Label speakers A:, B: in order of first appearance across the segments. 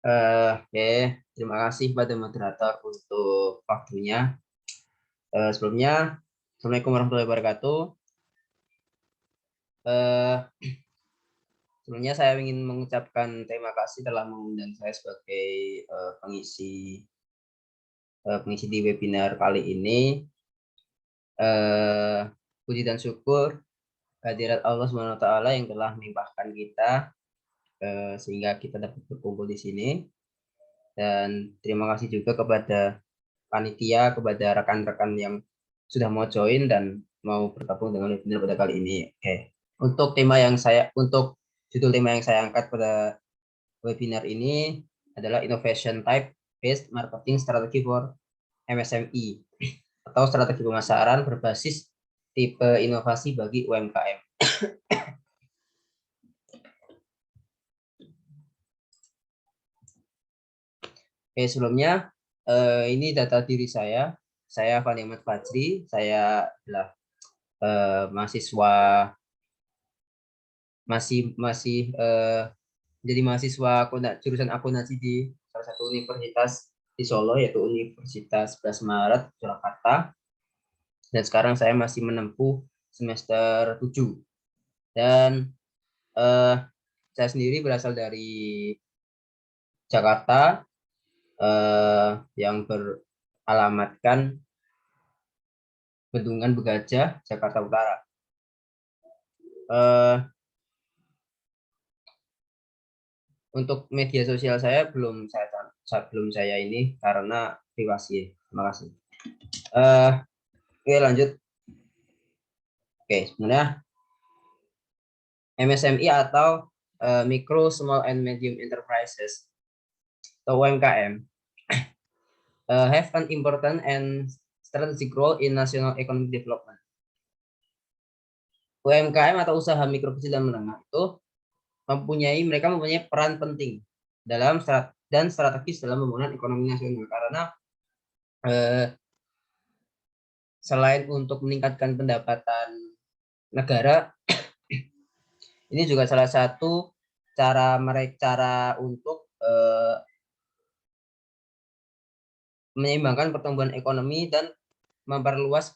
A: Oke, terima kasih pada moderator untuk waktunya. Sebelumnya, Assalamualaikum warahmatullahi wabarakatuh. Eh, Sebelumnya saya ingin mengucapkan terima kasih telah mengundang saya sebagai pengisi di webinar kali ini. Puji dan syukur kehadirat Allah SWT yang telah melimpahkan kita sehingga kita dapat berkumpul di sini. Dan terima kasih juga kepada panitia, kepada rekan-rekan yang sudah mau join dan mau bergabung dengan webinar pada kali ini. Oke. Untuk judul tema yang saya angkat pada webinar ini adalah Innovation Type Based Marketing Strategy for MSME atau strategi pemasaran berbasis tipe inovasi bagi UMKM. Oke, sebelumnya ini data diri saya. Saya Fani Ahmad Fajri. Saya adalah mahasiswa masih jadi mahasiswa jurusan akuntansi di salah satu universitas di Solo, yaitu Universitas 11 Maret Jakarta. Dan sekarang saya masih menempuh semester 7. Dan saya sendiri berasal dari Jakarta yang beralamatkan Bendungan Begajah, Jakarta Utara. Untuk media sosial saya belum saya ini karena privasi. Terima kasih. Oke, lanjut. Oke, sebenarnya MSME atau Micro, Small and Medium Enterprises atau UMKM have an important and strategic role in national economic development. UMKM atau usaha mikro kecil dan menengah itu mereka mempunyai peran penting dalam dan strategis dalam pembangunan ekonomi nasional karena selain untuk meningkatkan pendapatan negara, ini juga salah satu cara untuk menyeimbangkan pertumbuhan ekonomi dan memperluas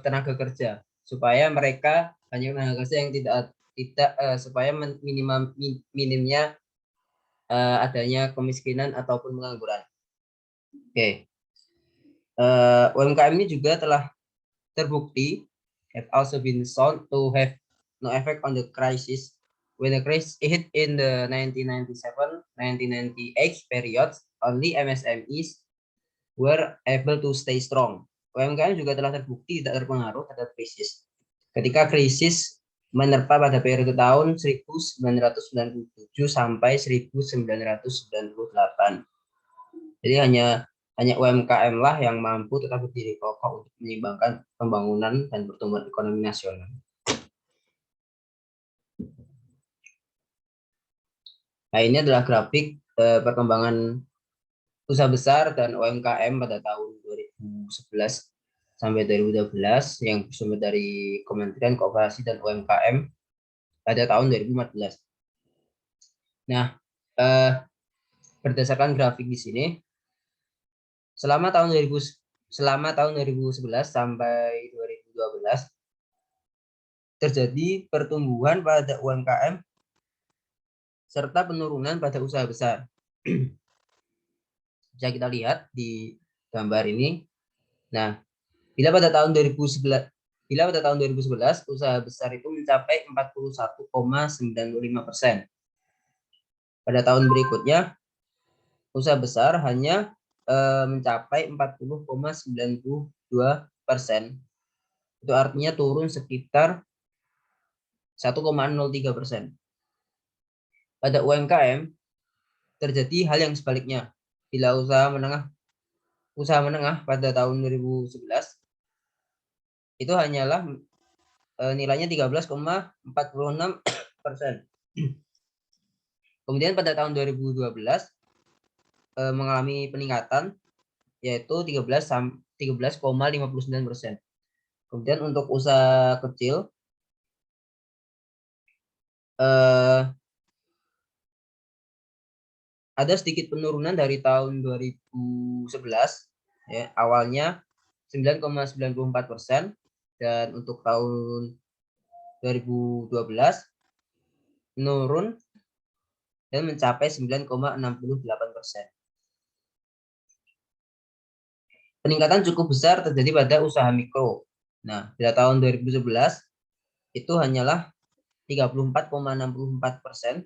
A: tenaga kerja supaya mereka banyak tenaga kerja yang supaya minimnya adanya kemiskinan ataupun pengangguran. Oke. UMKM ini juga telah terbukti have also been shown to have no effect on the crisis. When the crisis hit in the 1997-1998 periods, only MSMEs were able to stay strong. UMKM juga telah terbukti tidak terpengaruh terhadap krisis. Ketika krisis menerpa pada periode tahun 1997 sampai 1998. Jadi hanya UMKM lah yang mampu tetap berdiri kokoh untuk menyeimbangkan pembangunan dan pertumbuhan ekonomi nasional. Nah, ini adalah grafik perkembangan usaha besar dan UMKM pada tahun 2011 sampai 2012 yang bersumber dari Kementerian Koperasi dan UMKM pada tahun 2014. Nah, berdasarkan grafik di sini, selama tahun 2011 sampai 2012 terjadi pertumbuhan pada UMKM serta penurunan pada usaha besar. Bisa kita lihat di gambar ini. Nah, bila pada tahun 2011 usaha besar itu mencapai 41,95%. Pada tahun berikutnya usaha besar hanya mencapai 40,92%. Itu artinya turun sekitar 1,03%. Pada UMKM terjadi hal yang sebaliknya. Bila usaha menengah pada tahun 2011 itu hanyalah nilainya 13,46%. Kemudian pada tahun 2012 mengalami peningkatan yaitu 13,59%. Kemudian untuk usaha kecil ada sedikit penurunan dari tahun 2011, ya, awalnya 9,94%, dan untuk tahun 2012 menurun dan mencapai 9,68%. Peningkatan cukup besar terjadi pada usaha mikro. Nah, pada tahun 2011 itu hanyalah 34,64%.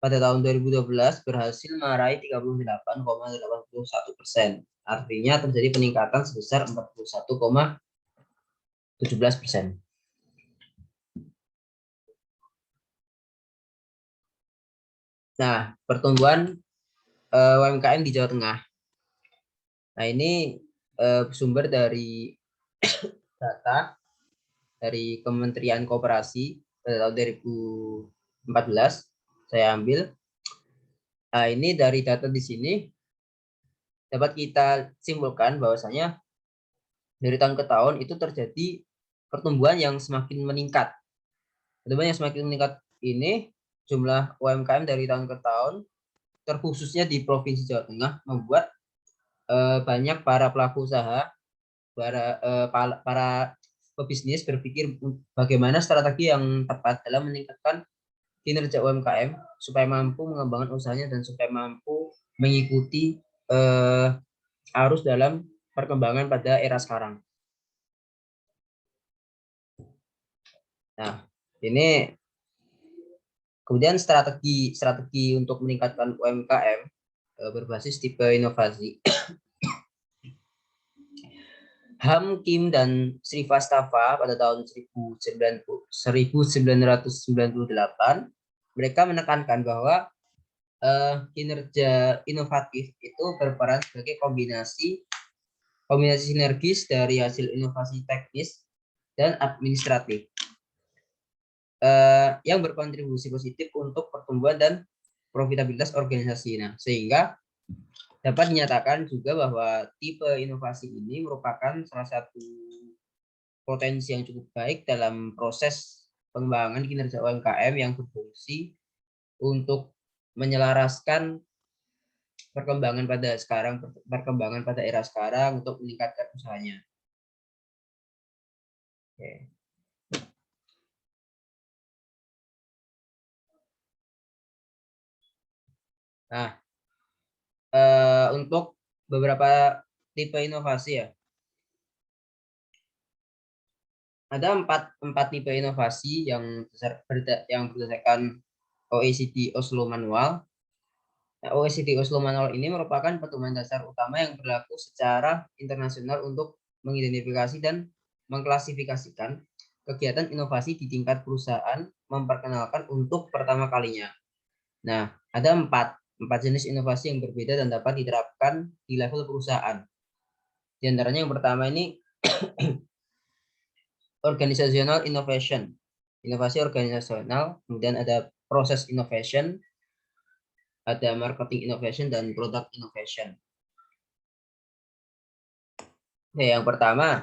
A: Pada tahun 2012 berhasil meraih 38,81%. Artinya terjadi peningkatan sebesar 41,17%. Nah, pertumbuhan UMKM di Jawa Tengah. Nah, ini sumber dari data dari Kementerian Koperasi pada tahun 2014 saya ambil. Nah, ini dari data di sini dapat kita simpulkan bahwasanya dari tahun ke tahun itu terjadi pertumbuhan yang semakin meningkat. Pertumbuhan yang semakin meningkat ini jumlah UMKM dari tahun ke tahun, terkhususnya di Provinsi Jawa Tengah, membuat banyak para pelaku usaha, para pebisnis berpikir bagaimana strategi yang tepat dalam meningkatkan kinerja UMKM supaya mampu mengembangkan usahanya dan supaya mampu mengikuti arus dalam perkembangan pada era sekarang. Nah, ini kemudian strategi untuk meningkatkan UMKM berbasis tipe inovasi. Ham Kim dan Sri Vastava pada tahun 1998 mereka menekankan bahwa kinerja inovatif itu berperan sebagai kombinasi sinergis dari hasil inovasi teknis dan administratif yang berkontribusi positif untuk pertumbuhan dan profitabilitas organisasi. Nah, sehingga dapat dinyatakan juga bahwa tipe inovasi ini merupakan salah satu potensi yang cukup baik dalam proses pengembangan kinerja UMKM yang berfungsi untuk menyelaraskan perkembangan pada era sekarang untuk meningkatkan usahanya. Oke. Nah, untuk beberapa tipe inovasi ya, ada empat tipe inovasi yang berdasarkan OECD Oslo Manual. Nah, OECD Oslo Manual ini merupakan pedoman dasar utama yang berlaku secara internasional untuk mengidentifikasi dan mengklasifikasikan kegiatan inovasi di tingkat perusahaan memperkenalkan untuk pertama kalinya. Nah, ada empat jenis inovasi yang berbeda dan dapat diterapkan di level perusahaan. Di antaranya yang pertama ini organizational innovation, inovasi organisasional, kemudian ada proses innovation, ada marketing innovation, dan product innovation. Oke, yang pertama,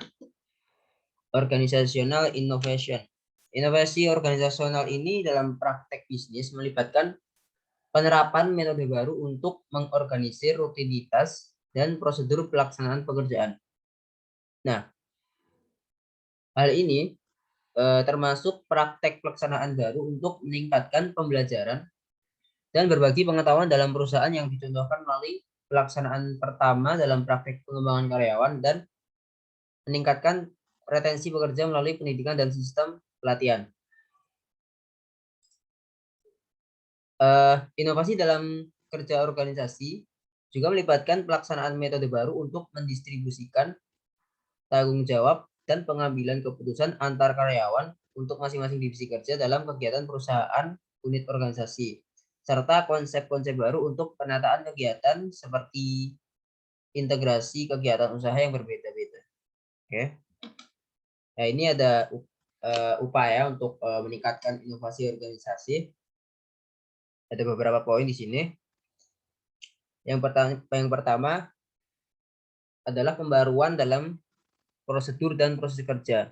A: organizational innovation. Inovasi organisasional ini dalam praktek bisnis melibatkan penerapan metode baru untuk mengorganisir rutinitas dan prosedur pelaksanaan pekerjaan. Nah, hal ini termasuk praktek pelaksanaan baru untuk meningkatkan pembelajaran dan berbagi pengetahuan dalam perusahaan yang dicontohkan melalui pelaksanaan pertama dalam praktek pengembangan karyawan dan meningkatkan retensi pekerja melalui pendidikan dan sistem pelatihan. Inovasi dalam kerja organisasi juga melibatkan pelaksanaan metode baru untuk mendistribusikan tanggung jawab dan pengambilan keputusan antar karyawan untuk masing-masing divisi kerja dalam kegiatan perusahaan unit organisasi, serta konsep-konsep baru untuk penataan kegiatan seperti integrasi kegiatan usaha yang berbeda-beda. Oke. Nah, ini ada upaya untuk meningkatkan inovasi organisasi. Ada beberapa poin di sini. Yang pertama adalah pembaruan dalam prosedur dan proses kerja.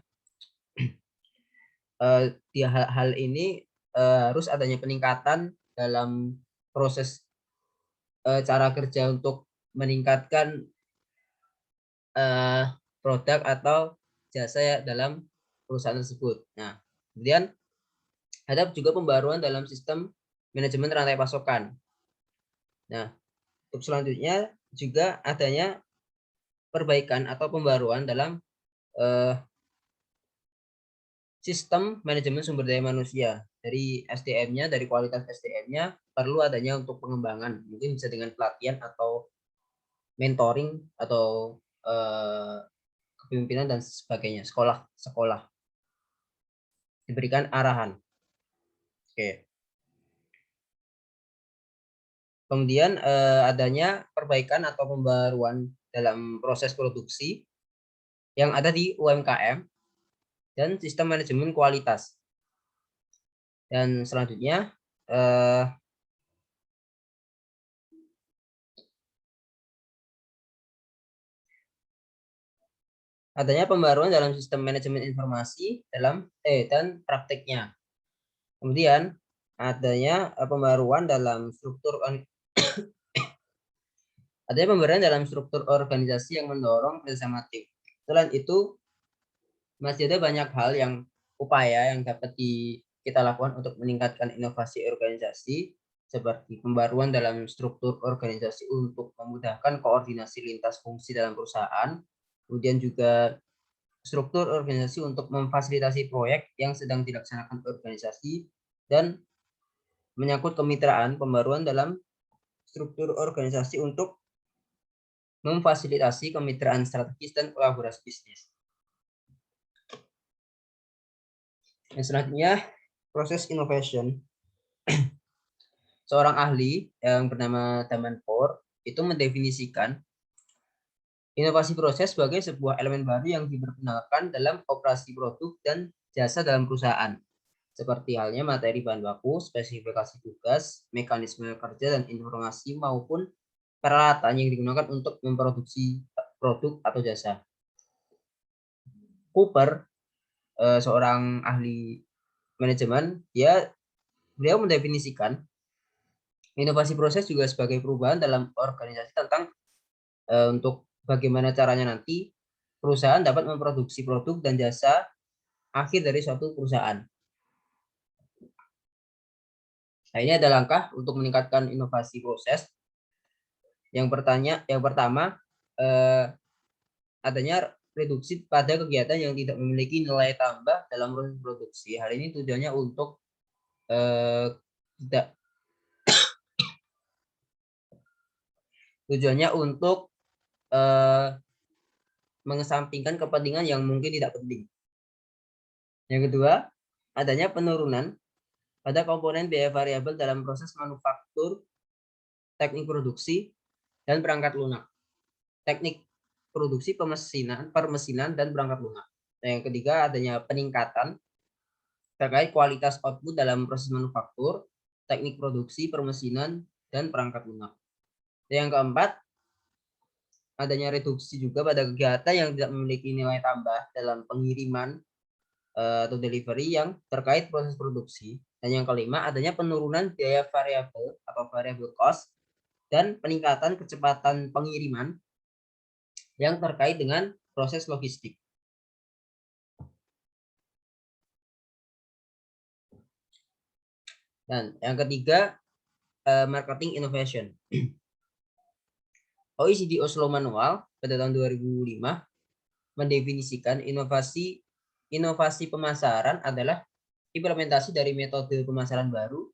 A: Di hal ini harus adanya peningkatan dalam proses cara kerja untuk meningkatkan produk atau jasa ya dalam perusahaan tersebut. Nah, kemudian ada juga pembaruan dalam sistem manajemen rantai pasokan. Nah, untuk selanjutnya juga adanya perbaikan atau pembaruan dalam sistem manajemen sumber daya manusia. Dari SDM-nya, dari kualitas SDM-nya perlu adanya untuk pengembangan. Mungkin bisa dengan pelatihan atau mentoring atau kepemimpinan dan sebagainya. Sekolah diberikan arahan. Oke. Kemudian adanya perbaikan atau pembaruan dalam proses produksi yang ada di UMKM dan sistem manajemen kualitas. Dan selanjutnya adanya pembaruan dalam sistem manajemen informasi dan prakteknya. Kemudian adanya pembaruan dalam struktur organisasi yang mendorong kerjasama tim. Selain itu, masih ada banyak hal yang upaya yang dapat kita lakukan untuk meningkatkan inovasi organisasi, seperti pembaruan dalam struktur organisasi untuk memudahkan koordinasi lintas fungsi dalam perusahaan, kemudian juga struktur organisasi untuk memfasilitasi proyek yang sedang dilaksanakan organisasi, dan menyangkut kemitraan, pembaruan dalam struktur organisasi untuk memfasilitasi kemitraan strategis dan kolaborasi bisnis. Yang selanjutnya, proses innovation. Seorang ahli yang bernama Davenport itu mendefinisikan inovasi proses sebagai sebuah elemen baru yang diperkenalkan dalam operasi produk dan jasa dalam perusahaan, seperti halnya materi bahan baku, spesifikasi tugas, mekanisme kerja, dan informasi maupun peralatan yang digunakan untuk memproduksi produk atau jasa. Cooper, seorang ahli manajemen, beliau mendefinisikan inovasi proses juga sebagai perubahan dalam organisasi tentang untuk bagaimana caranya nanti perusahaan dapat memproduksi produk dan jasa akhir dari suatu perusahaan. Nah, ini ada langkah untuk meningkatkan inovasi proses. Yang pertama, adanya reduksi pada kegiatan yang tidak memiliki nilai tambah dalam proses produksi. Hal ini tujuannya untuk tidak mengesampingkan kepentingan yang mungkin tidak penting. Yang kedua, adanya penurunan pada komponen biaya variabel dalam proses manufaktur, teknik produksi, dan perangkat lunak. Teknik produksi permesinan, dan perangkat lunak. Nah, yang ketiga, adanya peningkatan terkait kualitas output dalam proses manufaktur, teknik produksi, permesinan, dan perangkat lunak. Yang keempat, adanya reduksi juga pada kegiatan yang tidak memiliki nilai tambah dalam pengiriman atau delivery yang terkait proses produksi. Dan yang kelima, adanya penurunan biaya variabel atau variable cost dan peningkatan kecepatan pengiriman yang terkait dengan proses logistik. Dan yang ketiga, marketing innovation. OECD Oslo Manual pada tahun 2005 mendefinisikan inovasi pemasaran adalah implementasi dari metode pemasaran baru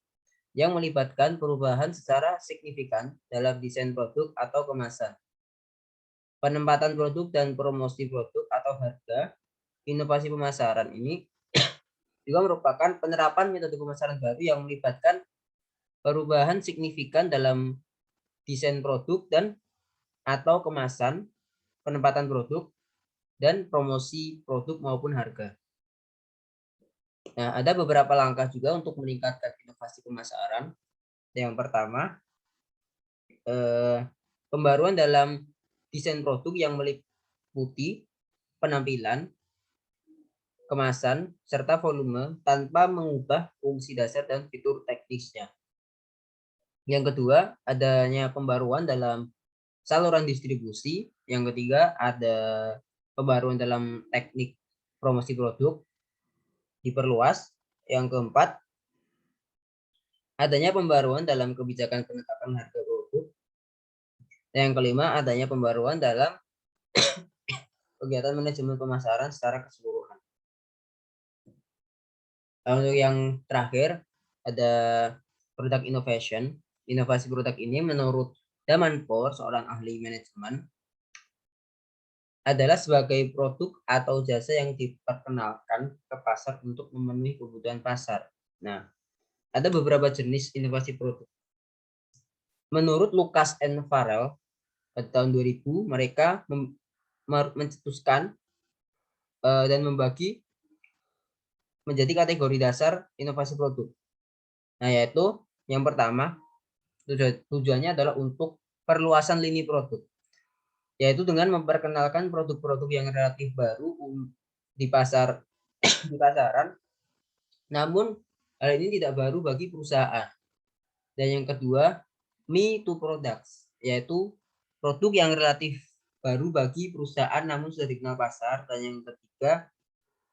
A: yang melibatkan perubahan secara signifikan dalam desain produk atau kemasan, penempatan produk dan promosi produk atau harga. Inovasi pemasaran ini juga merupakan penerapan metode pemasaran baru yang melibatkan perubahan signifikan dalam desain produk dan atau kemasan, penempatan produk, dan promosi produk maupun harga. Nah, ada beberapa langkah juga untuk meningkatkan inovasi pemasaran. Yang pertama, pembaruan dalam desain produk yang meliputi penampilan, kemasan, serta volume tanpa mengubah fungsi dasar dan fitur teknisnya. Yang kedua, adanya pembaruan dalam saluran distribusi. Yang ketiga, ada pembaruan dalam teknik promosi produk diperluas. Yang keempat, adanya pembaruan dalam kebijakan penetapan harga produk. Dan yang kelima, adanya pembaruan dalam kegiatan manajemen pemasaran secara keseluruhan. Untuk yang terakhir, ada product innovation. Inovasi produk ini menurut Damanpour, seorang ahli manajemen, adalah sebagai produk atau jasa yang diperkenalkan ke pasar untuk memenuhi kebutuhan pasar. Nah, ada beberapa jenis inovasi produk. Menurut Lucas and Farrell, pada tahun 2000, mereka mencetuskan dan membagi menjadi kategori dasar inovasi produk. Nah, yaitu yang pertama, tujuannya adalah untuk perluasan lini produk, yaitu dengan memperkenalkan produk-produk yang relatif baru di pasaran, namun hal ini tidak baru bagi perusahaan. Dan yang kedua, me to products, yaitu produk yang relatif baru bagi perusahaan namun sudah dikenal pasar. Dan yang ketiga,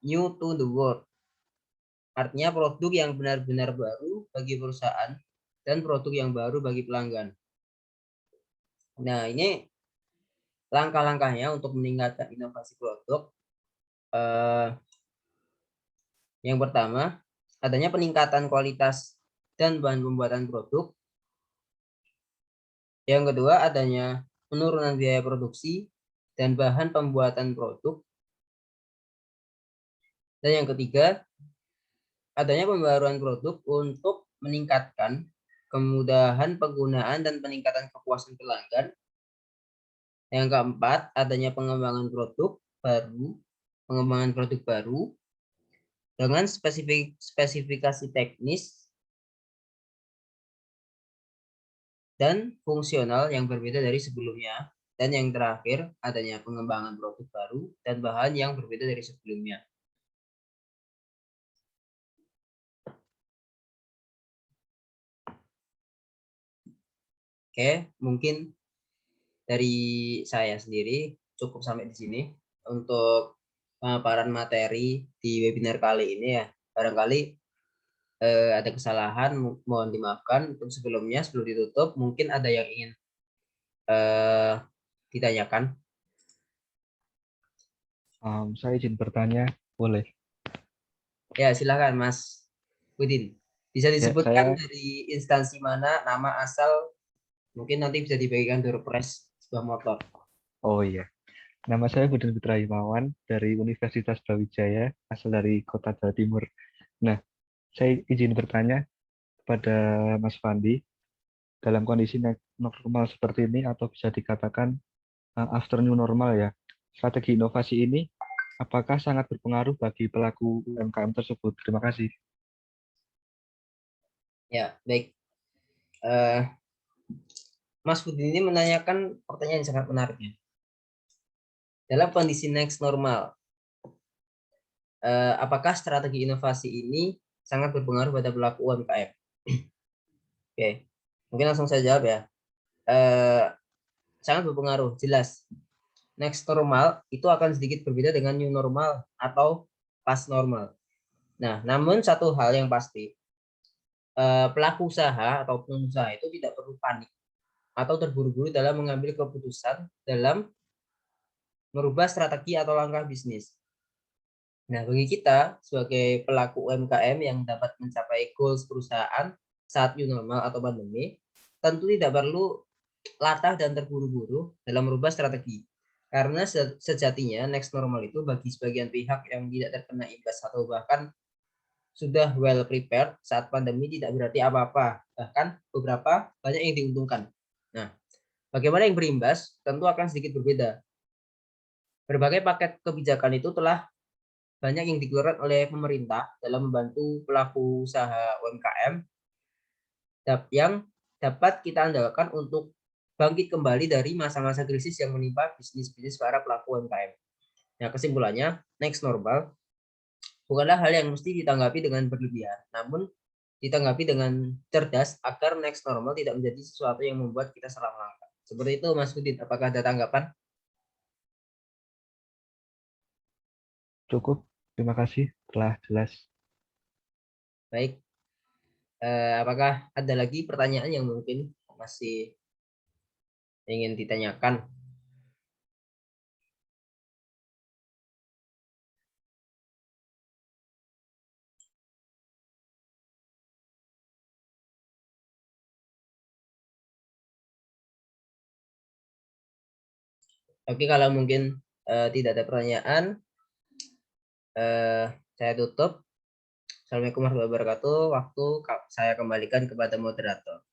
A: new to the world, artinya produk yang benar-benar baru bagi perusahaan dan produk yang baru bagi pelanggan. Nah, ini langkah-langkahnya untuk meningkatkan inovasi produk. Yang pertama, adanya peningkatan kualitas dan bahan pembuatan produk. Yang kedua, adanya penurunan biaya produksi dan bahan pembuatan produk. Dan yang ketiga, adanya pembaruan produk untuk meningkatkan kemudahan penggunaan dan peningkatan kepuasan pelanggan. Yang keempat, adanya pengembangan produk baru dengan spesifikasi teknis dan fungsional yang berbeda dari sebelumnya. Dan yang terakhir, adanya pengembangan produk baru dan bahan yang berbeda dari sebelumnya. Oke, mungkin dari saya sendiri cukup sampai di sini untuk pemaparan materi di webinar kali ini ya. Barangkali ada kesalahan, mohon dimaafkan. Untuk sebelum ditutup, mungkin ada yang ingin ditanyakan.
B: Saya izin bertanya, boleh?
A: Ya, silakan Mas Budin. Bisa disebutkan
B: Ya,
A: dari instansi mana, nama, asal, mungkin nanti bisa dibagikan door prize sebuah motor.
B: Oh iya, nama saya Budin Putra Himawan dari Universitas Brawijaya, asal dari Kota Jawa Timur. Nah, saya izin bertanya kepada Mas Fandi, dalam kondisi normal seperti ini atau bisa dikatakan after new normal ya, strategi inovasi ini apakah sangat berpengaruh bagi pelaku UMKM tersebut? Terima kasih.
A: Ya, baik. Mas Budin ini menanyakan pertanyaan yang sangat menarik ya. Dalam kondisi next normal, apakah strategi inovasi ini sangat berpengaruh pada pelaku UMKM? Oke, mungkin langsung saya jawab ya. Sangat berpengaruh, jelas. Next normal itu akan sedikit berbeda dengan new normal atau past normal. Nah, namun satu hal yang pasti, pelaku usaha atau pengusaha itu tidak perlu panik atau terburu-buru dalam mengambil keputusan dalam merubah strategi atau langkah bisnis. Nah, bagi kita sebagai pelaku UMKM yang dapat mencapai goals perusahaan saat new normal atau pandemi, tentu tidak perlu latah dan terburu-buru dalam merubah strategi. Karena sejatinya next normal itu bagi sebagian pihak yang tidak terkena imbas atau bahkan sudah well prepared saat pandemi tidak berarti apa-apa. Bahkan beberapa banyak yang diuntungkan. Nah, bagaimana yang berimbas tentu akan sedikit berbeda. Berbagai paket kebijakan itu telah banyak yang dikeluarkan oleh pemerintah dalam membantu pelaku usaha UMKM yang dapat kita andalkan untuk bangkit kembali dari masa-masa krisis yang menimpa bisnis-bisnis para pelaku UMKM. Nah, kesimpulannya, next normal bukanlah hal yang mesti ditanggapi dengan berlebihan, namun ditanggapi dengan cerdas agar next normal tidak menjadi sesuatu yang membuat kita salah langkah. Seperti itu Mas Udin, apakah ada tanggapan?
B: Cukup, terima kasih telah jelas.
A: Baik, apakah ada lagi pertanyaan yang mungkin masih ingin ditanyakan? Oke, kalau mungkin tidak ada pertanyaan, saya tutup. Assalamualaikum warahmatullahi wabarakatuh. Waktu saya kembalikan kepada moderator.